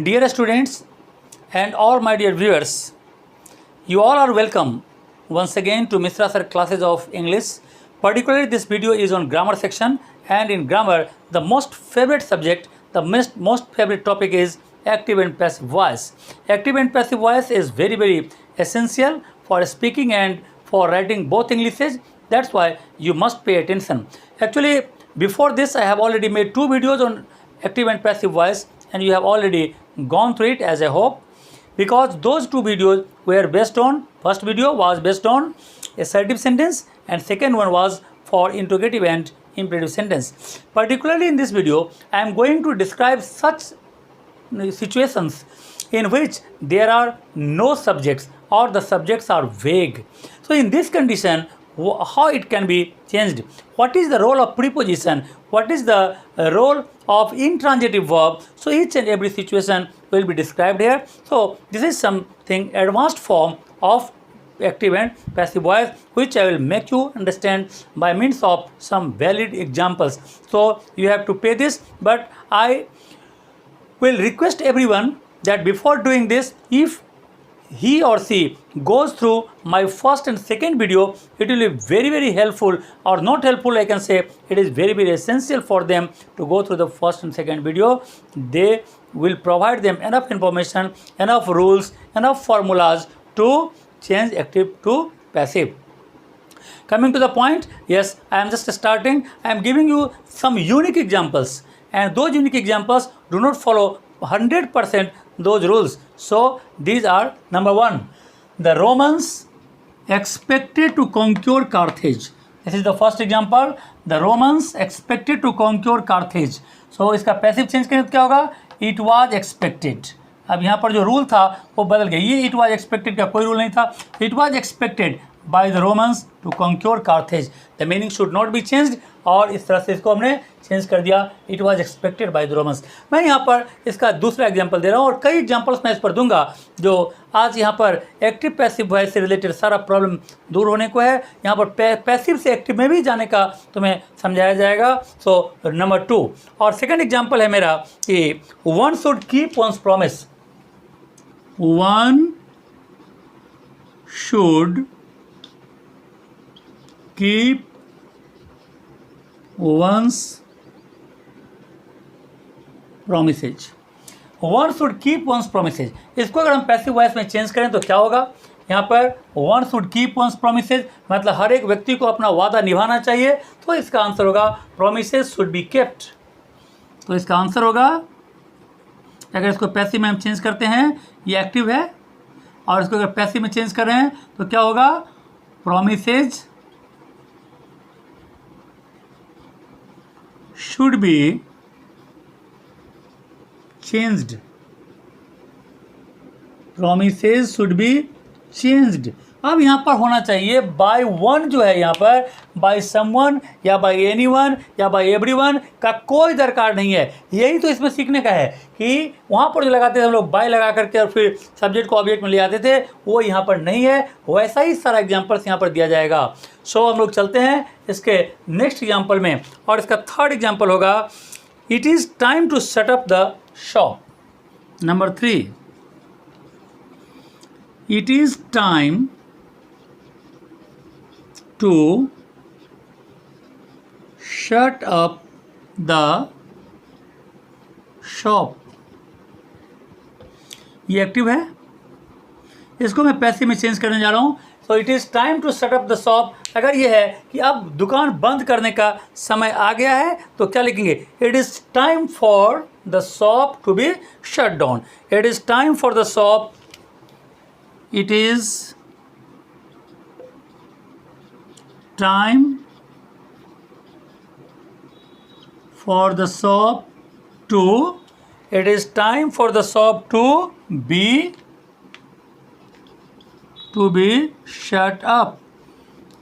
Dear students and all my dear viewers, you all are welcome once again to Mishra Sir classes of English. Particularly this video is on grammar section, and in grammar the most favorite subject, the most favorite topic is active and passive voice. Active and passive voice is very essential for speaking and for writing both Englishes. That's why you must pay attention. Actually, before this I have already made 2 videos on active and passive voice, and you have already gone through it, as I hope, because those 2 videos were based on, first video was based on assertive sentence and second one was for interrogative and imperative sentence. Particularly in this video I am going to describe such situations in which there are no subjects or the subjects are vague. So in this condition, how it can be changed, what is the role of preposition, what is the role of intransitive verb. So each and every situation will be described here. So this is something advanced form of active and passive voice, which I will make you understand by means of some valid examples. So you have to pay this, but I will request everyone that before doing this, if he or she goes through my first and second video, it will be very helpful, or not helpful, I can say it is very essential for them to go through the first and second video. They will provide them enough information, enough rules, enough formulas to change active to passive. Coming to the point, yes, I am just starting. I am giving you some unique examples, and those unique examples do not follow 100% those rules. So these are: number 1, the Romans expected to conquer Carthage. This is the first example. The Romans expected to conquer Carthage. So इसका passive change करें तो क्या होगा? It was expected. अब यहाँ पर जो rule था वो बदल गया. ये it was expected का कोई रूल नहीं था. It was expected by the Romans to conquer Carthage. The meaning should not be changed, और इस तरह से इसको हमने चेंज कर दिया. It was expected by the Romans. मैं यहाँ पर इसका दूसरा एग्जाम्पल दे रहा हूँ, और कई एग्जाम्पल्स मैं इस पर दूंगा जो आज यहाँ पर एक्टिव पैसिव वॉइस से रिलेटेड सारा प्रॉब्लम दूर होने को है. यहाँ पर पैसिव से एक्टिव में भी जाने का तुम्हें समझाया जाएगा. सो नंबर 2, और सेकेंड एग्जाम्पल है मेरा कि one should keep once promise. One should keep one's promises. One should keep one's promises. इसको अगर हम पैसिव वॉइस में चेंज करें तो क्या होगा? यहाँ पर one should keep one's promises मतलब हर एक व्यक्ति को अपना वादा निभाना चाहिए. तो इसका आंसर होगा promises should be kept. तो इसका आंसर होगा, अगर इसको पैसिव में हम चेंज करते हैं, ये एक्टिव है, और इसको अगर पैसिव में चेंज कर रहे हैं तो क्या होगा? promises should be changed. Promises should be changed. अब यहाँ पर होना चाहिए by one, जो है यहाँ पर by someone या by anyone या by everyone का कोई दरकार नहीं है. यही तो इसमें सीखने का है कि वहाँ पर जो लगाते थे हम लोग by लगा करके और फिर सब्जेक्ट को ऑब्जेक्ट में ले आते थे, वो यहाँ पर नहीं है. वैसा ही सारा एग्जाम्पल्स यहाँ पर दिया जाएगा. सो हम लोग चलते हैं इसके नेक्स्ट एग्जाम्पल में, और इसका थर्ड एग्जाम्पल होगा it is time to set up the shop. Number 3, it is time to shut up the shop. ये एक्टिव है, इसको मैं पैसिव में चेंज करने जा रहा हूँ. So it is time to shut up the shop. अगर ये है कि अब दुकान बंद करने का समय आ गया है तो क्या लिखेंगे? It is time for the shop to be shut down. It is time for the shop. It is time for the shop to, it is time for the shop to be shut up.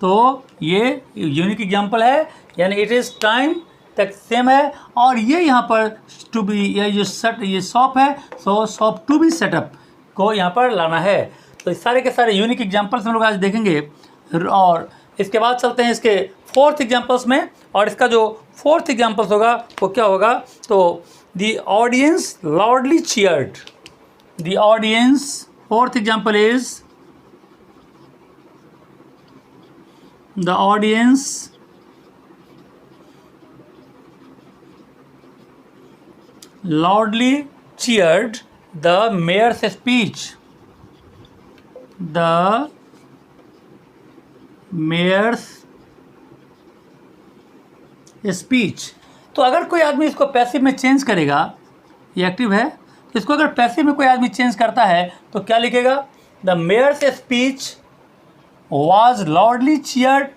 तो ये unique example है, यानी it is time तक same है, और ये यहाँ पर टू बी, ये जो ये शॉप है, सो शॉप टू बी सेटअप को यहाँ पर लाना है. तो सारे के सारे यूनिक एग्जाम्पल्स हम लोग आज देखेंगे, और इसके बाद चलते हैं इसके फोर्थ एग्जाम्पल्स में. और इसका जो फोर्थ एग्जाम्पल्स होगा वो क्या होगा? तो The audience loudly cheered. The audience, fourth example is the audience loudly cheered the mayor's speech. The mayor's speech. तो अगर कोई आदमी इसको पैसिव में चेंज करेगा, ये एक्टिव है, तो इसको अगर पैसिव में कोई आदमी चेंज करता है तो क्या लिखेगा? The mayor's speech was loudly cheered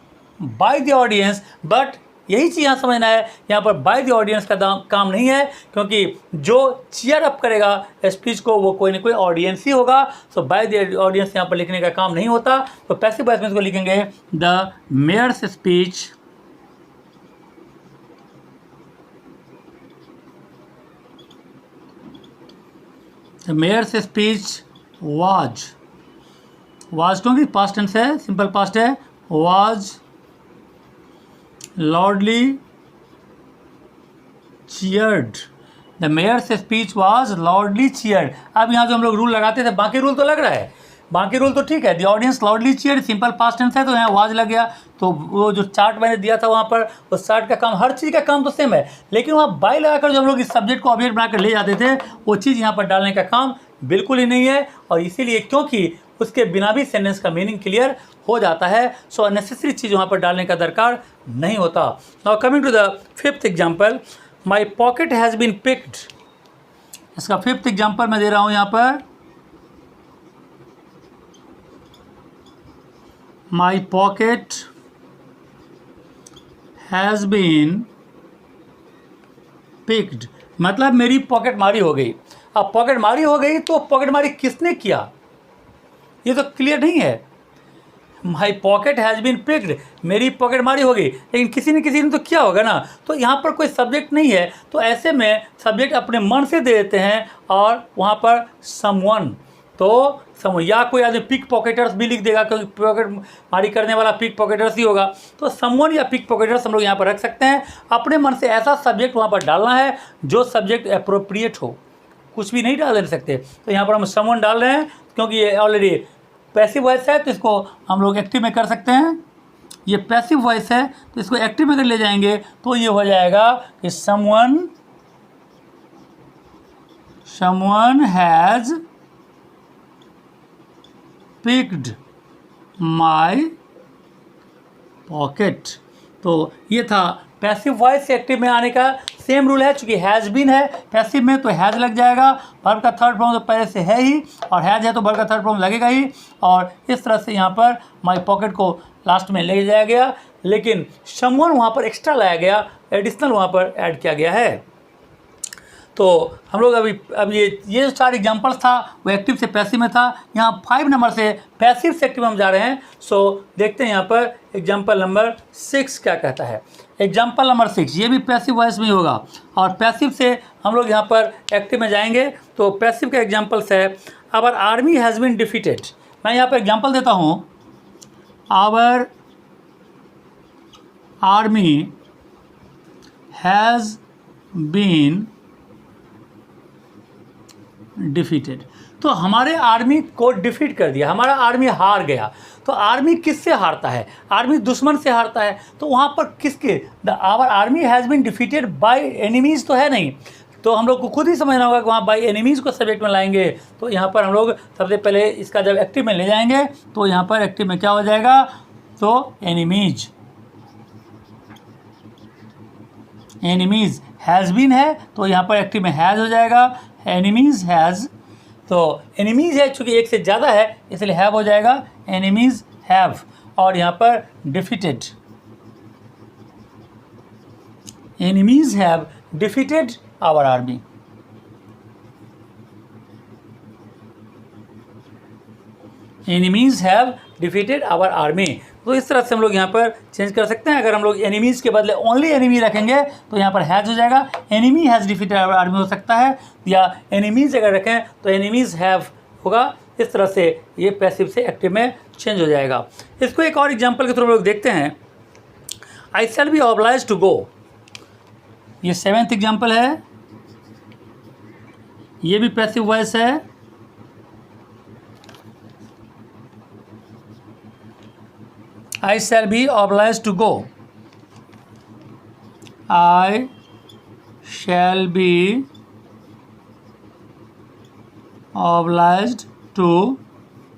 by the audience. But यही चीज़ यहाँ समझना है, यहाँ पर बाय द ऑडियंस का काम नहीं है, क्योंकि जो चीयर अप करेगा स्पीच को वो कोई ना कोई ऑडियंस ही होगा. सो बाय द ऑडियंस यहाँ पर लिखने का काम नहीं होता. तो पैसिव वॉइस में इसको लिखेंगे the mayor's speech The mayor's speech was क्योंकि पास्ट टेंस है, सिंपल पास्ट है, was loudly cheered. The mayor's speech was loudly cheered. अब यहाँ जो हम लोग रूल लगाते थे, बाकी रूल तो लग रहा है, बाकी रूल तो ठीक है. The audience loudly cheered simple past tense है, तो यहाँ वाज लग गया. तो वो जो चार्ट मैंने दिया था वहाँ पर, उस चार्ट का काम, हर चीज़ का काम तो सेम है, लेकिन वहाँ बाय लगाकर जो हम लोग इस सब्जेक्ट को ऑब्जेक्ट बनाकर ले जाते थे, वो चीज़ यहाँ पर डालने का काम बिल्कुल ही नहीं है. और इसीलिए क्योंकि उसके बिना भी सेंटेंस का मीनिंग क्लियर हो जाता है, सो अननेसेसरी चीज़ वहाँ पर डालने का दरकार नहीं होता. Now coming to the fifth example, my pocket has been picked. इसका फिफ्थ एग्जाम्पल मैं दे रहा हूँ यहाँ पर. My pocket has been picked. मतलब मेरी पॉकेट मारी हो गई. अब पॉकेट मारी हो गई तो पॉकेट मारी किसने किया, ये तो क्लियर नहीं है. My pocket has been picked, मेरी पॉकेट मारी हो गई, लेकिन किसी ने तो किया होगा ना. तो यहाँ पर कोई सब्जेक्ट नहीं है, तो ऐसे में सब्जेक्ट अपने मन से दे देते हैं और वहाँ पर समवन, तो या कोई आदमी पिक पॉकेटर्स भी लिख देगा, क्योंकि पॉकेट मारी करने वाला पिक पॉकेटर्स ही होगा. तो समवन या पिक पॉकेटर्स हम लोग यहाँ पर रख सकते हैं. अपने मन से ऐसा सब्जेक्ट वहाँ पर डालना है जो सब्जेक्ट अप्रोप्रिएट हो, कुछ भी नहीं डाल सकते. तो यहाँ पर हम समवन डाल रहे हैं, क्योंकि ये ऑलरेडी पैसिव वॉइस है, तो इसको हम लोग एक्टिव में कर सकते हैं. ये पैसिव वॉइस है, तो इसको एक्टिव में कर ले जाएंगे, तो ये हो जाएगा कि someone has picked my pocket. तो ये था पैसिव वॉइस से एक्टिव में आने का सेम रूल है. चूँकि हैज़ बीन है पैसिव में, तो हैज़ लग जाएगा. वर्ब का थर्ड फॉर्म तो पहले से है ही, और हैज़ है तो वर्ब का थर्ड फॉर्म लगेगा ही. और इस तरह से यहाँ पर माई पॉकेट को लास्ट में ले जाया गया, लेकिन समवन वहाँ पर एक्स्ट्रा लाया गया, एडिशनल वहाँ पर ऐड किया गया है. तो हम लोग अब ये जो 4 एग्जाम्पल्स था वो एक्टिव से पैसिव में था. यहाँ 5 नंबर से पैसिव से एक्टिव हम जा रहे हैं. सो देखते हैं यहाँ पर एग्जाम्पल नंबर 6 क्या कहता है. एग्जाम्पल नंबर 6 ये भी पैसिव वॉइस में होगा, और पैसिव से हम लोग यहाँ पर एक्टिव में जाएंगे. तो पैसिव का एग्जाम्पल्स है, our army has been defeated. मैं यहाँ पर एग्जाम्पल देता हूँ, our army has been defeated. तो हमारे आर्मी को डिफीट कर दिया, हमारा आर्मी हार गया. तो आर्मी किससे हारता है? आर्मी दुश्मन से हारता है. तो वहाँ पर किसके, our army has been defeated by enemies तो है नहीं, तो हम लोग को खुद ही समझना होगा कि वहाँ बाय एनिमीज़ को सब्जेक्ट में लाएंगे. तो यहाँ पर हम लोग सबसे पहले इसका जब एक्टिव में ले जाएंगे, तो यहाँ पर एक्टिव में क्या हो जाएगा, तो एनिमीज़ हैज़ बीन है, तो यहाँ पर एक्टिव में हैज़ हो जाएगा. एनिमीज़ हैज़, तो एनिमीज़ है चूँकि एक से ज़्यादा है इसलिए हैव हो जाएगा, एनिमीज़ हैव. और यहाँ पर defeated, enemies have defeated our army. Enemies have defeated our army. तो इस तरह से हम लोग यहाँ पर चेंज कर सकते हैं. अगर हम लोग एनिमीज़ के बदले ओनली एनिमी रखेंगे तो यहाँ पर हैज़ हो जाएगा, enemy has defeated our army हो सकता है, या एनिमीज़ अगर रखें तो एनिमीज़ हैव होगा. इस तरह से ये पैसिव से एक्टिव में चेंज हो जाएगा. इसको एक और एग्जाम्पल के थ्रू हम लोग देखते हैं. I shall be obliged to go, ये 7th एग्जाम्पल है. ये भी पैसिव वॉइस है। I shall be obliged to go, I shall be obliged to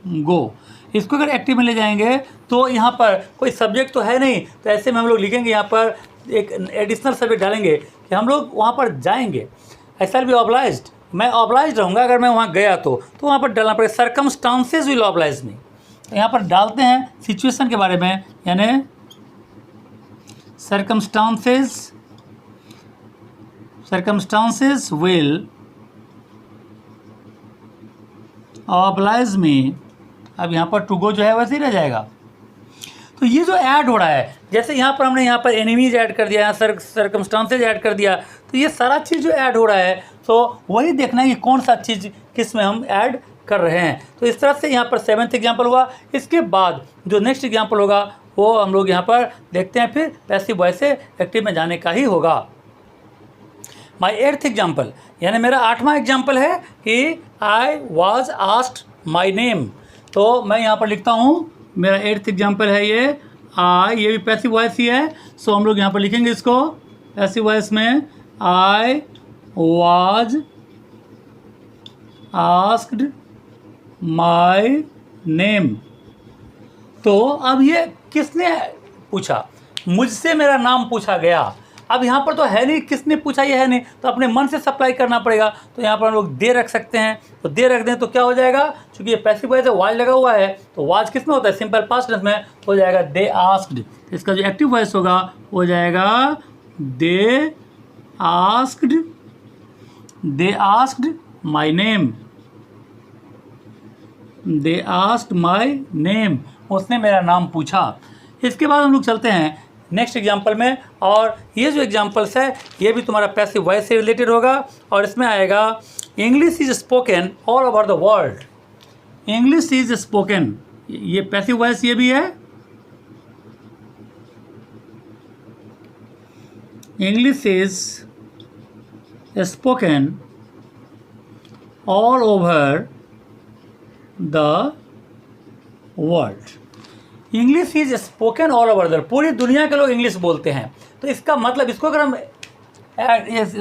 go. इसको अगर एक्टिव में ले जाएंगे तो यहाँ पर कोई सब्जेक्ट तो है नहीं, तो ऐसे में हम लोग लिखेंगे यहाँ पर एक एडिशनल सब्जेक्ट डालेंगे कि हम लोग वहाँ पर जाएंगे। आई शैल बी ऑब्लाइज्ड, मैं ऑब्लाइज्ड रहूँगा अगर मैं वहाँ गया तो वहाँ पर डालना पड़ेगा सर्कमस्टांसेस विल ऑब्लाइज मी। तो यहाँ पर डालते हैं सिचुएशन के बारे में, यानी circumstances will oblige me। अब यहाँ पर टू गो जो है वैसे ही रह जाएगा। तो ये जो ऐड हो रहा है, जैसे यहाँ पर हमने यहाँ पर एनिमीज ऐड कर दिया, यहाँ सर्कमस्टांसेज ऐड कर दिया, तो ये सारा चीज़ जो ऐड हो रहा है तो वही देखना है कि कौन सा चीज़ किस में हम ऐड कर रहे हैं। तो इस तरह से यहाँ पर 7th एग्जाम्पल हुआ। इसके बाद जो नेक्स्ट एग्जाम्पल होगा वो हम लोग यहाँ पर देखते हैं, फिर पैसिव वॉइस से एक्टिव में जाने का ही होगा। माई 8th एग्जाम्पल, यानी मेरा 8वां एग्जाम्पल है कि I was asked my name. तो मैं यहाँ पर लिखता हूँ, मेरा 8th एग्जाम्पल है ये ये भी पैसिव वॉइस ही है। सो हम लोग यहाँ पर लिखेंगे इसको पैसिव वॉइस में, I was asked my name. तो अब ये किसने पूछा, मुझसे मेरा नाम पूछा गया। अब यहाँ पर तो है नहीं, किसने पूछा ये है नहीं, तो अपने मन से सप्लाई करना पड़ेगा। तो यहाँ पर हम लोग दे रख सकते हैं, तो दे रख दें तो क्या हो जाएगा, क्योंकि ये पैसिव वॉइस है, वाज लगा हुआ है, तो वाज किस में होता है, सिंपल पास्ट टेंस में हो जाएगा दे आस्क्ड। इसका जो एक्टिव वॉइस होगा हो जाएगा they asked my name, they asked my name, उसने मेरा नाम पूछा। इसके बाद हम लोग चलते हैं नेक्स्ट एग्जाम्पल में, और ये जो एग्जाम्पल्स है ये भी तुम्हारा पैसिव वॉइस से रिलेटेड होगा, और इसमें आएगा English is spoken all over the world. English is spoken, ये पैसिव वॉइस ये भी है। English is spoken all over the world. English is spoken all over the, पूरी दुनिया के लोग इंग्लिश बोलते हैं। तो इसका मतलब, इसको अगर हम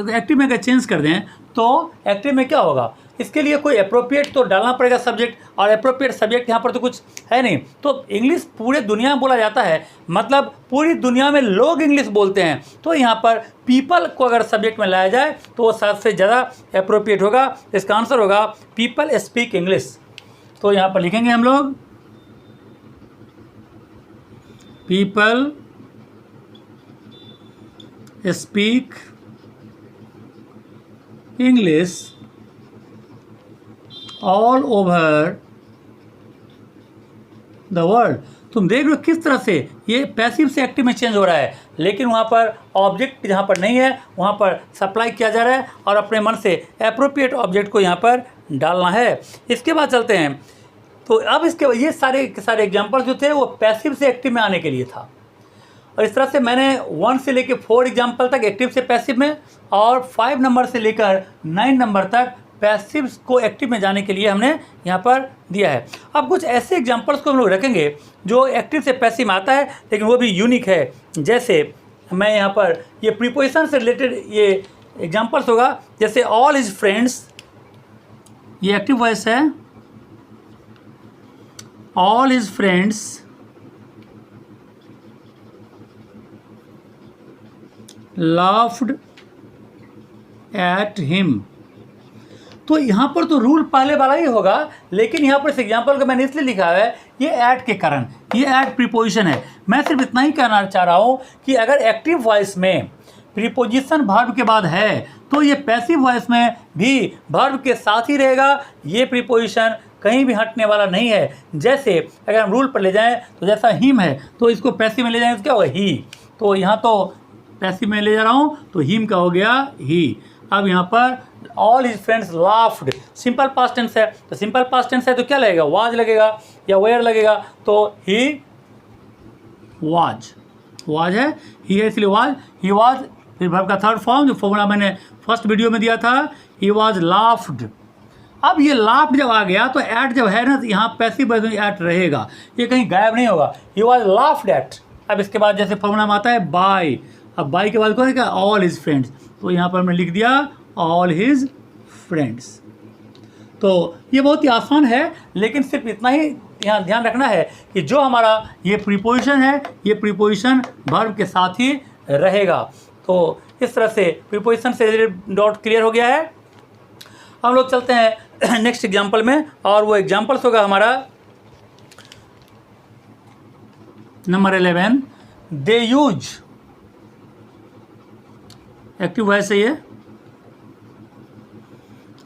एक्टिव में अगर चेंज कर दें तो एक्टिव में क्या होगा, इसके लिए कोई अप्रोप्रिएट तो डालना पड़ेगा सब्जेक्ट, और अप्रोप्रिएट सब्जेक्ट यहाँ पर तो कुछ है नहीं। तो इंग्लिश पूरे दुनिया में बोला जाता है, मतलब पूरी दुनिया में लोग इंग्लिश बोलते हैं। तो यहाँ पर पीपल को अगर सब्जेक्ट में लाया जाए तो वो सबसे ज़्यादा अप्रोप्रिएट होगा। इसका आंसर होगा पीपल स्पीक इंग्लिश। तो यहाँ पर लिखेंगे हम लोग people speak English all over the world। तुम देख लो किस तरह से ये पैसिव से एक्टिव में चेंज हो रहा है, लेकिन वहाँ पर ऑब्जेक्ट जहाँ पर नहीं है वहाँ पर सप्लाई किया जा रहा है, और अपने मन से एप्रोप्रिएट ऑब्जेक्ट को यहाँ पर डालना है। इसके बाद चलते हैं, तो अब इसके ये सारे एग्जाम्पल जो थे वो पैसिव से एक्टिव में आने के लिए था। और इस तरह से मैंने 1 से लेकर 4 एग्जाम्पल तक एक्टिव से पैसिव में, और 5 नंबर से लेकर 9 नंबर तक पैसिव को एक्टिव में जाने के लिए हमने यहाँ पर दिया है। अब कुछ ऐसे एग्जाम्पल्स को हम लोग रखेंगे जो एक्टिव से पैसिव में आता है, लेकिन वो भी यूनिक है। जैसे मैं यहाँ पर ये प्रीपोजिशन से रिलेटेड ये एग्जाम्पल्स होगा, जैसे ऑल हिज फ्रेंड्स, ये एक्टिव वॉइस है। All his friends laughed at him। तो यहाँ पर तो रूल पहले वाला ही होगा, लेकिन यहाँ पर इस एग्जाम्पल को मैंने इसलिए लिखा है ये ऐड के कारण, ये ऐड प्रीपोजिशन है। मैं सिर्फ इतना ही कहना चाह रहा हूँ कि अगर एक्टिव वॉइस में प्रीपोजिशन वर्ब के बाद है तो ये पैसिव वॉइस में भी वर्ब के साथ ही रहेगा, ये प्रीपोजिशन कहीं भी हटने वाला नहीं है। जैसे अगर हम रूल पर ले जाएं तो जैसा हिम है तो इसको पैसिव में ले जाएं तो क्या होगा, ही। तो यहाँ तो पैसिव में ले जा रहा हूँ तो हिम का हो गया ही। अब यहाँ पर all his friends laughed, simple past tense है, तो सिंपल पास्ट टेंस है तो क्या लगेगा, वाज लगेगा या वेयर लगेगा, तो ही वाज है, ही है इसलिए वाज, ही वाज फिर वर्ब का थर्ड फॉर्म जो फॉर्मूला मैंने फर्स्ट वीडियो में दिया था, ही वॉज लाफ्ड। अब ये लाफ्ड जब आ गया तो एट जब है ना, तो यहाँ पैसिव वॉइस में एट रहेगा, ये कहीं गायब नहीं होगा। He was laughed eight. अब इसके बाद जैसे फॉर्मूला में आता है बाय, अब बाय के बाद कौन है क्या, ऑल हिज फ्रेंड्स, तो यहाँ पर मैंने लिख दिया ऑल हिज फ्रेंड्स। तो ये बहुत ही आसान है, लेकिन सिर्फ इतना ही यहाँ ध्यान रखना है कि जो हमारा ये प्रीपोजिशन है, ये प्रीपोजिशन वर्ब के साथ ही रहेगा। तो इस तरह से प्रीपोजिशन से डॉट क्लियर हो गया है। हम लोग चलते हैं नेक्स्ट एग्जाम्पल में, और वो एग्जाम्पल्स होगा हमारा number 11, they use, active voice है ये,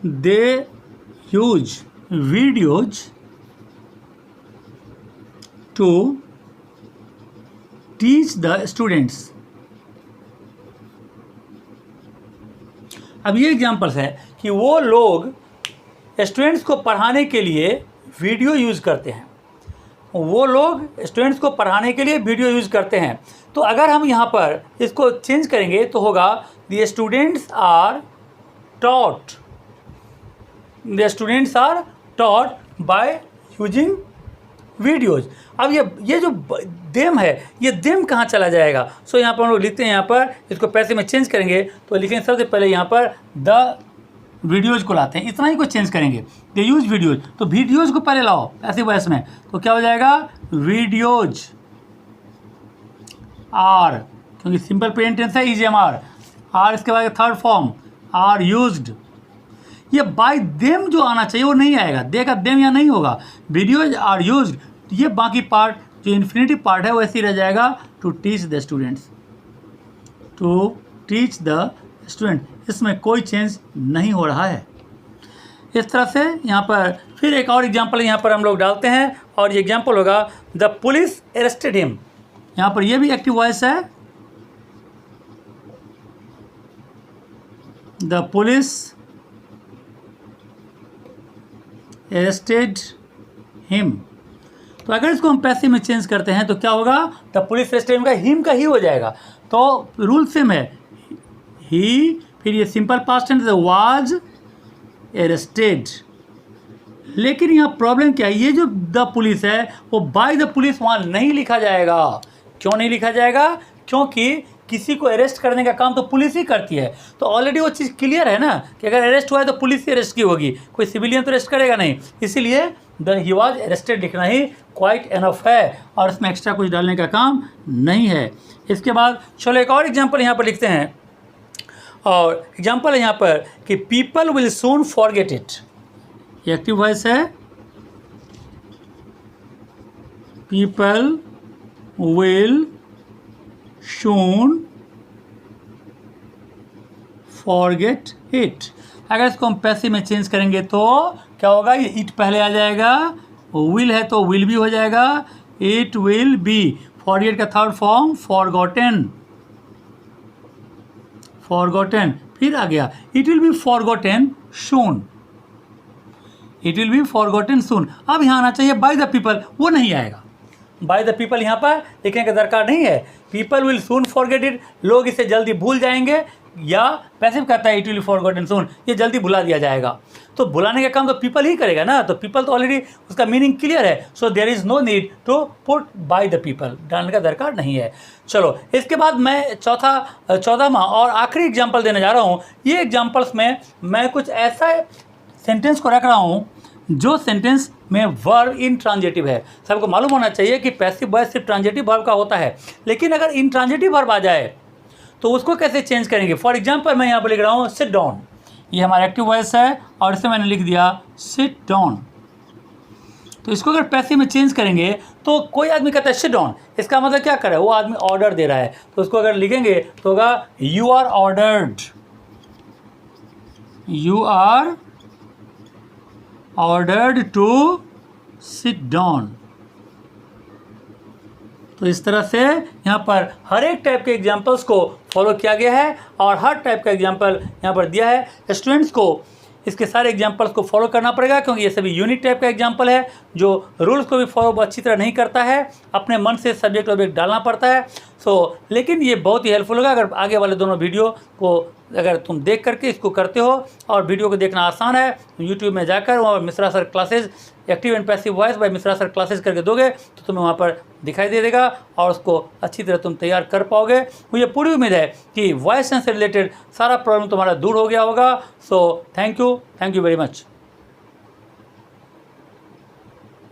they use videos to teach the students. अब ये एग्जाम्पल्स है कि वो लोग स्टूडेंट्स को पढ़ाने के लिए वीडियो यूज़ करते हैं, वो लोग स्टूडेंट्स को पढ़ाने के लिए वीडियो यूज़ करते हैं। तो अगर हम यहाँ पर इसको चेंज करेंगे तो होगा the students are taught, the students are taught by using videos. अब ये जो देम है, ये देम कहाँ चला जाएगा? सो यहाँ पर हम लोग लिखते हैं, यहाँ पर इसको पैसे में चेंज करेंगे तो लिखेंगे सबसे पहले यहाँ पर द वीडियोज़ को लाते हैं, इतना ही को चेंज करेंगे, दे यूज वीडियोज़, तो वीडियोज़ को पहले लाओ ऐसे वॉइस में, तो क्या हो जाएगा वीडियोज़ आर, क्योंकि सिंपल प्रेजेंट टेंस है, इज एम आर, इसके बाद थर्ड फॉर्म आर यूज्ड। ये बाय देम जो आना चाहिए वो नहीं आएगा, दे का देम यहाँ नहीं होगा, वीडियोज आर यूज्ड। ये बाकी पार्ट जो इन्फिनिटिव पार्ट है वैसे ही रह जाएगा, to teach the students, to teach the student, इसमें कोई चेंज नहीं हो रहा है। इस तरह से यहाँ पर फिर एक और एग्जांपल यहाँ पर हम लोग डालते हैं, और ये एग्जांपल होगा द पुलिस अरेस्टेड हिम। यहाँ पर ये भी एक्टिव वॉइस है, द पुलिस अरेस्टेड हिम। तो अगर इसको हम पैसिव में चेंज करते हैं तो क्या होगा, द पुलिस अरेस्टेड हिम का हिम का ही हो जाएगा। तो रूल सेम है, ही, फिर ये simple past tense was arrested. लेकिन यहाँ प्रॉब्लम क्या है, ये जो द पुलिस है वो बाय द पुलिस वहाँ नहीं लिखा जाएगा। क्यों नहीं लिखा जाएगा? क्योंकि किसी को अरेस्ट करने का काम तो पुलिस ही करती है। तो ऑलरेडी वो चीज़ क्लियर है ना कि अगर अरेस्ट हुआ है तो पुलिस ही अरेस्ट की होगी, कोई सिविलियन तो अरेस्ट करेगा नहीं। इसीलिए द ही वाज अरेस्टेड लिखना ही क्वाइट एनफ है, और इसमें एक्स्ट्रा कुछ डालने का काम नहीं है। इसके बाद चलो एक और एग्जाम्पल यहाँ पर लिखते हैं, और एग्जाम्पल है यहाँ पर कि people will soon forget it. ये एक्टिव वॉइस है, people will soon forget it. अगर इसको हम पैसिव में चेंज करेंगे तो क्या होगा, ये इट पहले आ जाएगा, विल है तो विल भी हो जाएगा, इट विल बी, फॉरगेट का थर्ड फॉर्म फॉरगॉटन, फॉरगॉटन, फिर आ गया it will be forgotten soon, it will be forgotten soon. अब यहाँ आना चाहिए बाय द पीपल, वो नहीं आएगा, बाय द पीपल यहाँ पर लिखने का दरकार नहीं है। People will soon forget it, लोग इसे जल्दी भूल जाएंगे, या पैसिव कहता है इट विल फॉरगॉटन सून, ये जल्दी भुला दिया जाएगा। तो भुलाने का काम तो पीपल ही करेगा ना, तो पीपल तो ऑलरेडी उसका मीनिंग क्लियर है। So there is no need to put by the people, डालने का दरकार नहीं है। चलो इसके बाद मैं 14वां और आखिरी एग्जाम्पल देने जा रहा हूँ। ये एग्जाम्पल्स में मैं कुछ ऐसा सेंटेंस को रख रहा हूँ जो सेंटेंस में वर्ब इन ट्रांजिटिव है। सबको मालूम होना चाहिए कि पैसिव वॉइस सिर्फ ट्रांजिटिव वर्ब का होता है, लेकिन अगर इन ट्रांजिटिव वर्ब आ जाए तो उसको कैसे चेंज करेंगे। फॉर एग्जाम्पल मैं यहाँ पर लिख रहा हूँ सिट डाउन, ये हमारा एक्टिव वॉइस है और इसे मैंने लिख दिया सिट डाउन। तो इसको अगर पैसिव में चेंज करेंगे तो कोई आदमी कहता है सिट डाउन, इसका मतलब क्या कर रहा है, वो आदमी ऑर्डर दे रहा है। तो उसको अगर लिखेंगे तो होगा you are ordered, you are ordered to sit down. तो इस तरह से यहाँ पर हर एक टाइप के एग्जाम्पल्स को फॉलो किया गया है, और हर टाइप का एग्जाम्पल यहाँ पर दिया है। स्टूडेंट्स को इसके सारे एग्जाम्पल्स को फॉलो करना पड़ेगा, क्योंकि ये सभी यूनिक टाइप का एग्जाम्पल है जो रूल्स को भी फॉलो अच्छी तरह नहीं करता है, अपने मन से सब्जेक्ट ऑब्जेक्ट डालना पड़ता है। लेकिन ये बहुत ही हेल्पफुल होगा अगर आगे वाले दोनों वीडियो को अगर तुम देख करके इसको करते हो। और वीडियो को देखना आसान है, यूट्यूब में जाकर वहाँ Mishra sir classes active and passive voice bye Mishra sir classes करके दोगे तो तुम्हें वहाँ पर दिखाई दे देगा और उसको अच्छी तरह तुम तैयार कर पाओगे। मुझे पूरी उम्मीद है कि वॉइस से रिलेटेड सारा प्रॉब्लम तुम्हारा दूर हो गया होगा। So thank you very much.